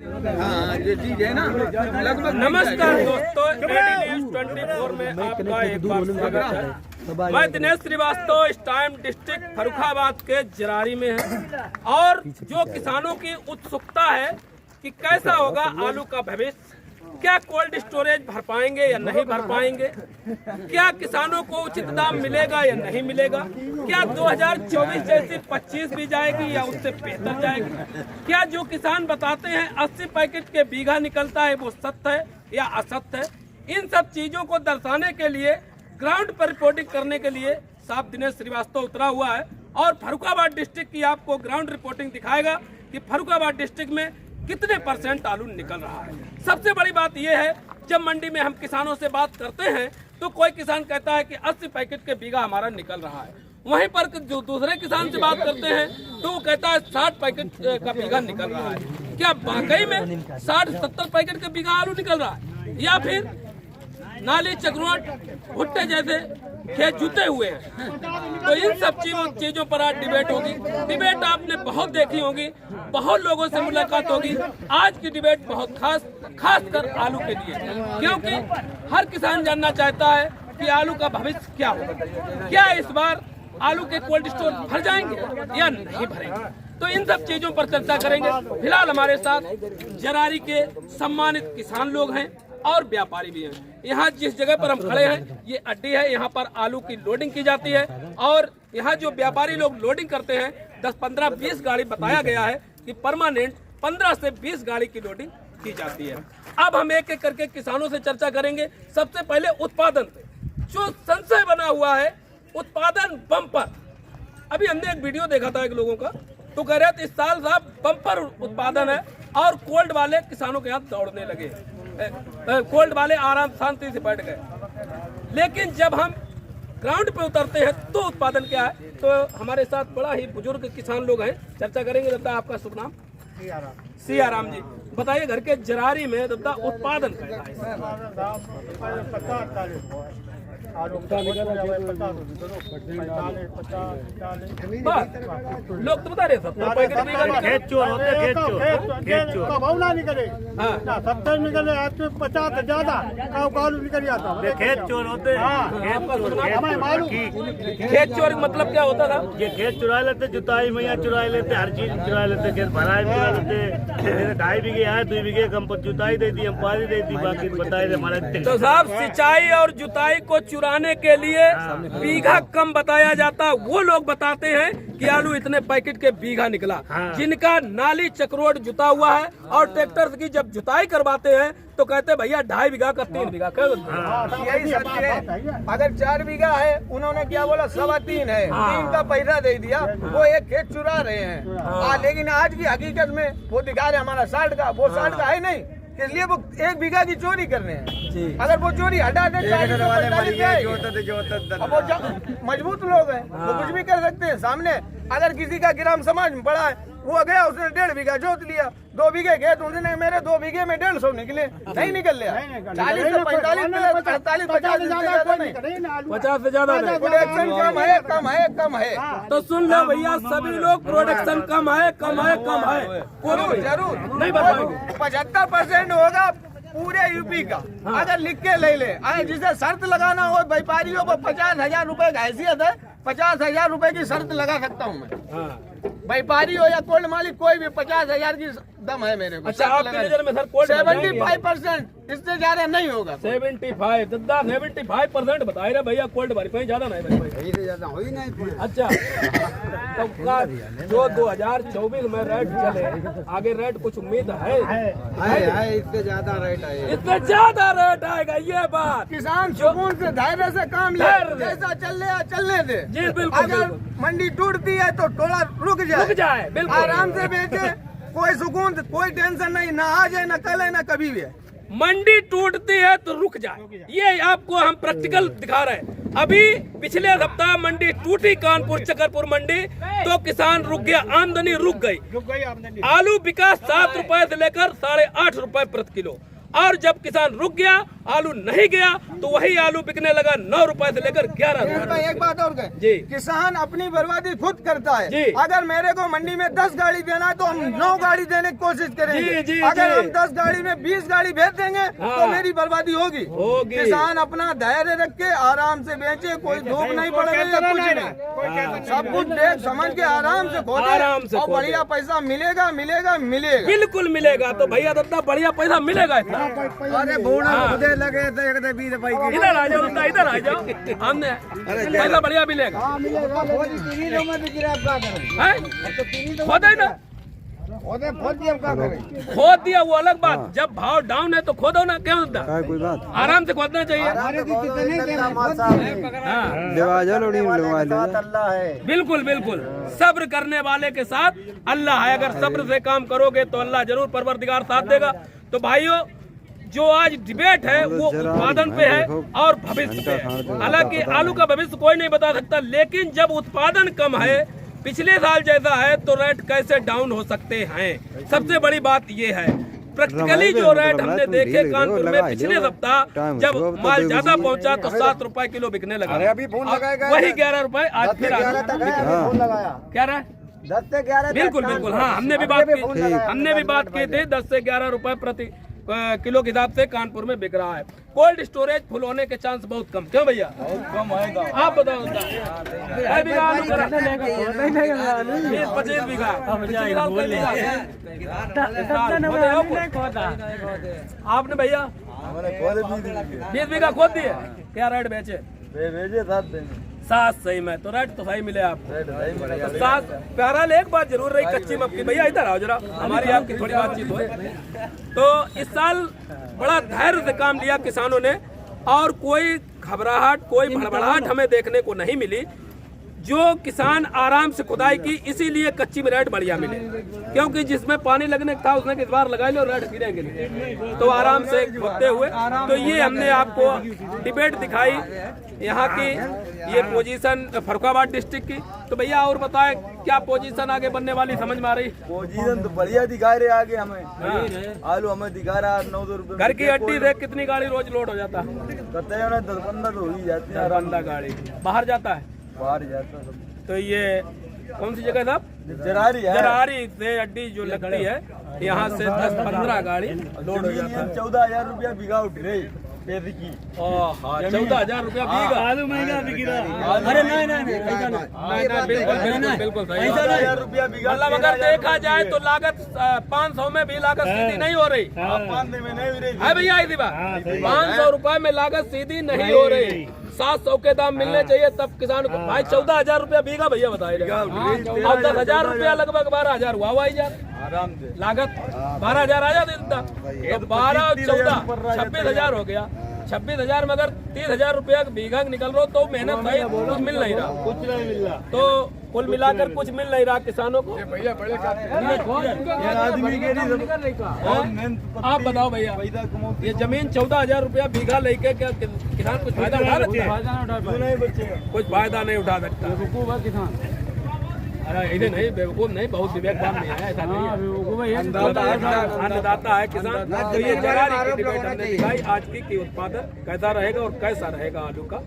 हाँ ये चीज है ना लगभग। नमस्कार दोस्तों, एडी न्यूज 24 में आपका एक बार स्वागत है। मैं दिनेश श्रीवास्तव इस टाइम डिस्ट्रिक्ट फर्रुखाबाद के जरारी में है और जो किसानों की उत्सुकता है कि कैसा होगा आलू का भविष्य, क्या कोल्ड स्टोरेज भर पाएंगे या नहीं भर पाएंगे, क्या किसानों को उचित दाम मिलेगा या नहीं मिलेगा, क्या 2024 जैसी 25 भी जाएगी या उससे बेहतर जाएगी, क्या जो किसान बताते हैं 80 पैकेट के बीघा निकलता है वो सत्य है या असत्य है। इन सब चीजों को दर्शाने के लिए, ग्राउंड पर रिपोर्टिंग करने के लिए साहब दिनेश श्रीवास्तव उतरा हुआ है और फर्रुखाबाद डिस्ट्रिक्ट की आपको ग्राउंड रिपोर्टिंग दिखाएगा कि फर्रुखाबाद डिस्ट्रिक्ट में कितने % आलू निकल रहा है। सबसे बड़ी बात यह है, जब मंडी में हम किसानों से बात करते हैं तो कोई किसान कहता है कि 80 पैकेट के बीघा हमारा निकल रहा है, वहीं पर जो दूसरे किसान से बात करते हैं तो वो कहता है 60 पैकेट का बीघा निकल रहा है। क्या वाकई में 60-70 पैकेट का बीघा आलू निकल रहा है या फिर नाली चक्रवाट भुट्टे जैसे खेत जुते हुए हैं। तो इन सब चीजों पर आज डिबेट होगी। डिबेट आपने बहुत देखी होगी, बहुत लोगों से मुलाकात होगी। आज की डिबेट बहुत खास कर आलू के लिए, क्योंकि हर किसान जानना चाहता है कि आलू का भविष्य क्या होगा, क्या इस बार आलू के कोल्ड स्टोर भर जाएंगे या नहीं भरेंगे। तो इन सब चीजों पर चर्चा करेंगे। फिलहाल हमारे साथ जरारी के सम्मानित किसान लोग हैं और व्यापारी भी हैं। यहाँ जिस जगह पर हम खड़े हैं ये अड्डी है, यहाँ पर आलू की लोडिंग की जाती है और यहाँ जो व्यापारी लोग लोडिंग करते हैं 10, 15, 20 गाड़ी बताया गया है कि परमानेंट 15 से 20 गाड़ी की लोडिंग की जाती है। अब हम एक एक करके किसानों से चर्चा करेंगे। सबसे पहले उत्पादन पे जो संशय बना हुआ है, उत्पादन बम्पर। अभी हमने एक वीडियो देखा था एक लोगों का, तो कह रहे थे इस साल साहब बम्पर उत्पादन है और कोल्ड वाले किसानों के हाथ दौड़ने लगे, कोल्ड वाले आराम शांति से बैठ गए। लेकिन जब हम ग्राउंड पे उतरते हैं तो उत्पादन क्या है। तो हमारे साथ बड़ा ही बुजुर्ग किसान लोग हैं, चर्चा करेंगे। दादा आपका शुभ नाम? सियाराम जी, बताइए घर के जरारी में दादा उत्पादन कैसा है? लोग तो बता रहे 70 पैकेट खेत चोर होते, खेत चोर निकले 70 निकले, 50 ज्यादा निकल जाता, खेत चोर होते। खेत चोर मतलब क्या होता था? ये खेत चुरा लेते, जुताई मैया चुरा लेते, हर चीज चुरा लेते, खेत भराई चुरा लेते। 2.5 बीघे है, 2 बीघे कम जुताई दे दी, हम पानी दे दी, बाकी बताए हमारे। तो साहब सिंचाई और जुताई को चुराने के लिए बीघा कम बताया जाता, वो लोग बताते हैं कि आलू इतने पैकेट के बीघा निकला। जिनका नाली चक्रोड जुता हुआ है और ट्रैक्टर की जब जुताई करवाते हैं तो कहते भैया 2.5 बीघा का 3 बीघा कर। यही सत्य है। अगर 4 बीघा है, उन्होंने क्या बोला 3.25 है, 3 का पैसा दे दिया, वो एक खेत चुरा रहे हैं। लेकिन आज की हकीकत में वो दिखा रहे हमारा 60 का, वो 60 का है नहीं, इसलिए वो 1 बीघा की चोरी कर रहे हैं। अगर वो चोरी हटा दे, मजबूत लोग हैं, वो कुछ भी कर सकते हैं सामने। अगर किसी का ग्राम समाज में पड़ा है, वो गया उसने 1.5 बीघा जोत लिया, 2 बीघे खेत, उसने मेरे 2 बीघे में 150 निकले, नहीं निकल लिया। 40 से 45, 48, 50 से ज्यादा नहीं, 50 से ज्यादा नहीं। प्रोडक्शन कम है, कम है, कम है। तो सुन लो भैया, सभी लोग प्रोडक्शन कम है, कम है, कम है। जरूर नहीं बताएंगे। 75% होगा पूरे यूपी का। अगर लिख के ले ले, अगर जिसे शर्त लगाना हो व्यापारियों को 50,000 रुपए की हैसियत है, 50,000 रुपए की शर्त लगा सकता हूँ मैं। व्यापारी हो या कोल्ड मालिक, कोई भी 50,000 की दम है मेरे को। अच्छा, आपकी नजर में सर कोल्ड 75%, इससे ज्यादा नहीं होगा। 75 दादा 75% बताए रहे भैया, कोल्ड भरी कहीं ज्यादा नहीं भाई, ज्यादा हो ही नहीं। अच्छा, तो जो 2024 में रेट चले, आगे रेट कुछ उम्मीद है? इससे ज्यादा रेट आएगा, इससे ज्यादा रेट आएगा। ये बात किसान सुकून से धैर्य से काम ले, जैसा चलने दे। जी बिल्कुल। अगर मंडी टूटती है तो टोला रुक जाए, बिल्कुल आराम से बेचे, कोई सुकून, कोई टेंशन नहीं, ना आज है, ना कल है, ना कभी भी है। मंडी टूटती है तो रुक जाए, ये आपको हम प्रैक्टिकल दिखा रहे हैं। अभी पिछले सप्ताह मंडी टूटी, कानपुर चकरपुर मंडी, तो किसान रुक गया, आमदनी रुक गई। आलू बिका 7 रुपए से लेकर 8.5 रुपए प्रति किलो। और जब किसान रुक गया, आलू नहीं गया, तो वही आलू बिकने लगा 9 रुपए से लेकर 11 रुपए। एक बात और कहें जी, किसान अपनी बर्बादी खुद करता है। जी। अगर मेरे को मंडी में 10 गाड़ी देना है तो हम 9 गाड़ी देने की कोशिश करेंगे। जी, अगर जी। हम 10 गाड़ी में 20 गाड़ी भेज देंगे हाँ। तो मेरी बर्बादी होगी। किसान अपना धैर्य रख के आराम से बेचे, कोई धूप नहीं पड़ रही है, कुछ नहीं, सब कुछ देख समझ के आराम से खोदे आराम से और खोदे। बढ़िया पैसा मिलेगा मिलेगा मिलेगा। बिल्कुल मिलेगा। तो भैया इतना बढ़िया पैसा मिलेगा इतना। अरे बोना खुदे लगे थे 20 रुपए की। इधर आ जाओ, इधर आ जाओ, हमने पैसा बढ़िया मिलेगा। हैं? खोदा ही ना, खोद दिया वो अलग बात, जब भाव डाउन है तो खोदो ना, क्या होता है, कोई बात आराम से खोदना चाहिए। हाँ, बिल्कुल बिल्कुल, सब्र करने वाले के साथ अल्लाह है। अगर सब्र से काम करोगे तो अल्लाह जरूर परवरदिगार साथ देगा। तो भाइयों, जो आज डिबेट है वो उत्पादन पे है और भविष्य पे है। हालांकि आलू का भविष्य कोई नहीं बता सकता, लेकिन जब उत्पादन कम है, पिछले साल जैसा है, तो रेट कैसे डाउन हो सकते हैं। सबसे बड़ी बात ये है, प्रैक्टिकली जो रेट हमने देखे कानपुर में पिछले सप्ताह, जब माल ज्यादा पहुंचा तो 7 रुपए किलो बिकने लगा। अभी फोन लगाएगा, वही 11 रुपए आज फिर क्या रहा है। 10 से 11 बिल्कुल बिल्कुल, हाँ, हमने भी बात की थी। 10 से 11 रुपए प्रति किलो के हिसाब से कानपुर में बिक रहा है। कोल्ड स्टोरेज फुल होने के चांस बहुत कम, क्यों भैया? कम आएगा। आप बताओ। 25 बीघा आपने भैया 20 बीघा खोद दिए, क्या रेट बेचे? 7 सही में, तो रेट तो सही मिले आपको। तो 7 प्यारा। एक बात जरूर रही कच्ची मक्की, भैया इधर आओ जरा, हमारी आपकी थोड़ी बातचीत हो। तो इस साल बड़ा धैर्य से काम लिया किसानों ने, और कोई घबराहट, कोई भड़बड़ाहट हमें देखने को नहीं मिली। जो किसान आराम से खुदाई की, इसीलिए कच्ची में रेट बढ़िया मिले, क्योंकि जिसमें पानी लगने था उसने इस बार लगा लिया रेट गिरेंगे नहीं, तो आराम से खोदते हुए। तो ये हमने आपको डिबेट दिखाई यहाँ की, ये पोजीशन फर्रुखाबाद डिस्ट्रिक्ट की। तो भैया और बताएं, क्या पोजीशन आगे बनने वाली समझ में आ रही? पोजीशन तो बढ़िया दिखा रहे आगे हमें। आलू हमें दिखा रहा है 9-2 रुपए। घर की हड्डी से कितनी गाड़ी रोज लोड हो जाता है? कहते हैं 10-15 तो हो ही जाती है। 15 गाड़ी बाहर जाता है, बाहर जाता है। तो ये कौन सी जगह साहब? जरारी है। जरारी से अड्डी जो लगती है, यहाँ से 10-15 गाड़ी लोड हो जाता है। 14,000 रुपया बीघा उठ रही पेड़ की। 14,000 रुपया बीघा। आलू महंगा बिक रहा है। अरे नहीं, बिल्कुल सही। 14,000 रुपया बीघा। मतलब अगर देखा जाए तो लागत 500 में भी लागत सीधी नहीं हो रही 5 में नहीं हो रही है भैया। इसी बात 500 रुपए में लागत सीधी नहीं हो रही, 700 के दाम मिलने चाहिए तब किसान को। भाई 14,000 रुपया बीघा भैया बताइए, और 10,000 रुपया लगभग 12,000 हुआ हुआ ही जा आराम से। लागत 12,000 आ जाती, तो 12 और 14 26,000 हो गया। 26,000 में अगर 30,000 रुपया बीघा निकल रहा हो तो मेहनत भाई कुछ मिल नहीं रहा, कुछ नहीं मिल रहा। तो कुल मिलाकर कुछ मिल नहीं रहा किसानों को। आदमी के लिए आप बताओ भैया, ये जमीन 14,000 रुपया बीघा लेके क्या किसान कुछ फायदा उठा सकता है? कुछ फायदा नहीं उठा सकता। अरे इधर नहीं, बेवकूफ नहीं, बहुत विवेकवान नहीं है, ऐसा नहीं है, अन्नदाता है किसान। तो ये जरारी की डिबेट हमने दिखाई आज की कि उत्पादन कैसा रहेगा और कैसा रहेगा आलू का।